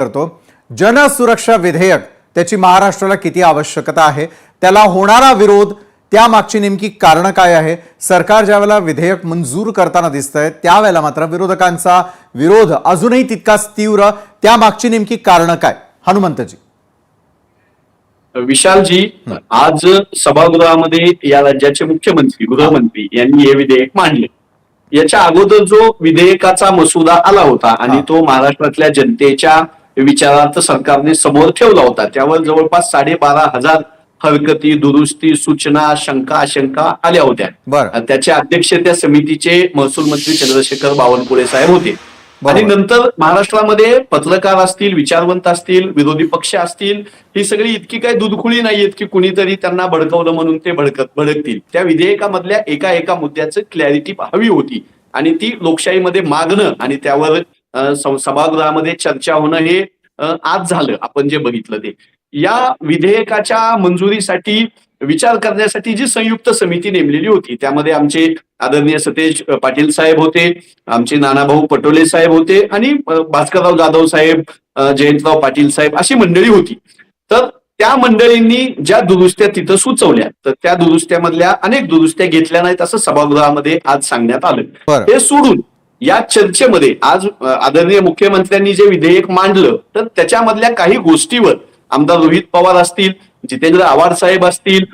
करतो। जनसुरक्षा विधेयक त्याची महाराष्ट्राला किती आवश्यकता आहे, त्याला होणारा विरोध, त्यामागची नेमकी कारण काय आहे। सरकार ज्यावेळेला विधेयक मंजूर करताना दिसतंय त्यावेळेला मात्र विरोधकांचा विरोध अजूनही तितकाच तीव्र, त्यामागची नेमकी कारण काय। हनुमंतजी। विशालजी, आज सभागृहामध्ये या राज्याचे मुख्यमंत्री गृहमंत्री यांनी हे विधेयक मांडले। याच्या अगोदर जो विधेयकाचा मसुदा आला होता आणि तो महाराष्ट्रातल्या जनतेच्या विचारार्थ सरकारने समोर ठेवला होता, त्यावर जवळपास 12,500 हरकती, दुरुस्ती, सूचना, शंका आशंका आल्या होत्या। त्याच्या अध्यक्षतेच्या समितीचे महसूल मंत्री चंद्रशेखर बावनकुळे साहेब होते। आणि नंतर महाराष्ट्रामध्ये पत्रकार असतील, विचारवंत असतील, विरोधी पक्ष असतील, ही सगळी इतकी काही दुधखुळी नाहीयेत की कुणीतरी त्यांना भडकवलं म्हणून ते भडकतील। त्या विधेयकामधल्या एका मुद्द्याचं क्लॅरिटी हवी होती आणि ती लोकशाहीमध्ये मागणं आणि त्यावर सभागृहामध्ये चर्चा होणं हे आज झालं। आपण जे बघितलं ते या विधेयकाच्या मंजुरीसाठी विचार करण्यासाठी जी संयुक्त समिती नेमलेली होती, त्यामध्ये आमचे आदरणीय सतेज पाटील साहेब होते, आमचे नानाभाऊ पटोले साहेब होते आणि भास्करराव जाधव साहेब, जयंतराव पाटील साहेब अशी मंडळी होती। तर त्या मंडळींनी ज्या दुरुस्त्या तिथं सुचवल्या, तर त्या दुरुस्त्यामधल्या अनेक दुरुस्त्या घेतल्या नाहीत असं सभागृहामध्ये आज सांगण्यात आलं। हे सोडून या चर्चेमध्ये आज आदरणीय मुख्यमंत्र्यांनी जे विधेयक मांडलं, तर त्याच्यामधल्या काही गोष्टीवर आमदार रोहित पवार असतील, जितेंद्र आव्हाड साहेब असतील,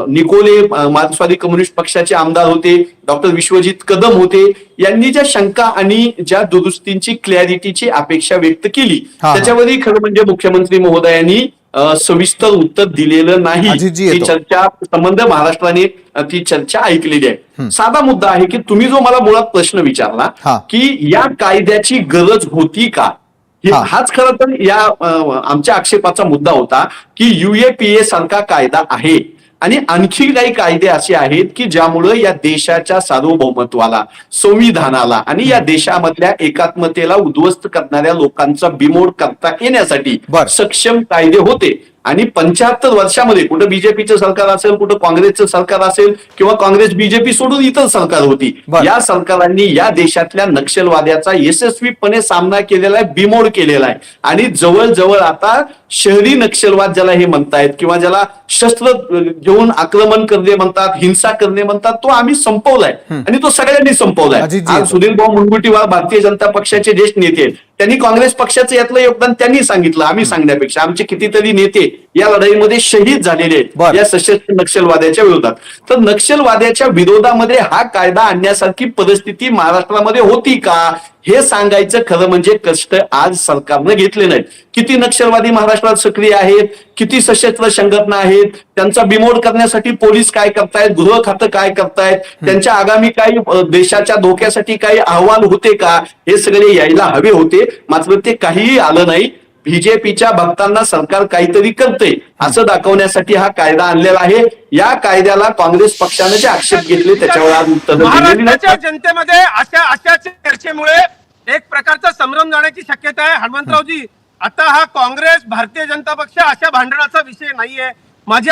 निकोले मार्क्सवादी कम्युनिस्ट पक्षाचे आमदार होते, डॉक्टर विश्वजित कदम होते, यांनी ज्या शंका आणि ज्या दुरुस्तींची क्लॅरिटीची अपेक्षा व्यक्त केली, त्याच्यावरही खरं म्हणजे मुख्यमंत्री महोदयांनी सविस्तर उत्तर दिलेलं नाही। ही चर्चा संबंध महाराष्ट्राने ती चर्चा ऐकलेली आहे। साधा मुद्दा आहे की तुम्ही जो मला मुळात प्रश्न विचारला की या कायद्याची गरज होती का, हाच खरं तर या आमच्या आक्षेपाचा मुद्दा होता की UAPA सारखा कायदा आहे आणि आणखी काही कायदे असे आहेत की ज्यामुळे या देशाच्या सार्वभौमत्वाला, संविधानाला आणि या देशामधल्या एकात्मतेला उद्ध्वस्त करणाऱ्या लोकांचा बिमोड करता येण्यासाठी सक्षम कायदे होते। आणि 75 वर्षामध्ये कुठं बीजेपीचं सरकार असेल, कुठं काँग्रेसचं सरकार असेल किंवा काँग्रेस बीजेपी सोडून इतर सरकार होती, या सरकारांनी या देशातल्या नक्षलवाद्याचा यशस्वीपणे सामना केलेला आहे, बिमोड केलेला आहे। आणि जवळजवळ आता शहरी नक्षलवाद ज्याला हे म्हणतायत किंवा ज्याला शस्त्र घेऊन आक्रमण करणे म्हणतात, हिंसा करणे म्हणतात, तो आम्ही संपवलाय आणि तो सगळ्यांनी संपवलाय। आज सुधीरभाऊ मुनगंटीवार भारतीय जनता पक्षाचे ज्येष्ठ नेते आहेत, त्यांनी काँग्रेस पक्षाचं यातलं योगदान त्यांनी सांगितलं, आम्ही सांगण्यापेक्षा। आमचे कितीतरी नेते या लढाईमध्ये शहीद झालेले आहेत या सशस्त्र नक्षलवाद्याच्या विरोधात। तर नक्षलवाद्याच्या विरोधामध्ये हा कायदा आणण्यासारखी परिस्थिती महाराष्ट्रामध्ये होती का, हे सांगायचं खरं म्हणजे कष्ट आज सरकारनं घेतले नाहीत। किती नक्षलवादी महाराष्ट्रात सक्रिय आहेत, किती सशस्त्र संघटना आहेत, त्यांचा बिमोड करण्यासाठी पोलीस काय करतायत, गृह खातं काय करतायत, त्यांच्या आगामी काही देशाच्या धोक्यासाठी काही अहवाल होते का, हे सगळे यायला हवे होते, मात्र ते काहीही आलं नाही। बीजेपीच्या भक्तांना सरकार काहीतरी करते असं दाखवण्यासाठी हा कायदा आणलेला आहे। या कायद्याला काँग्रेस पक्षाने जे आक्षेप घेतले त्याच्यावर आज उत्तर महाराष्ट्राच्या जनतेमध्ये अशा चर्चेमुळे एक प्रकारचा संभ्रम जाण्याची शक्यता आहे। हनुमंतरावजी, आता हा काँग्रेस भारतीय जनता पक्ष अशा भांडणाचा विषय नाहीये। माझी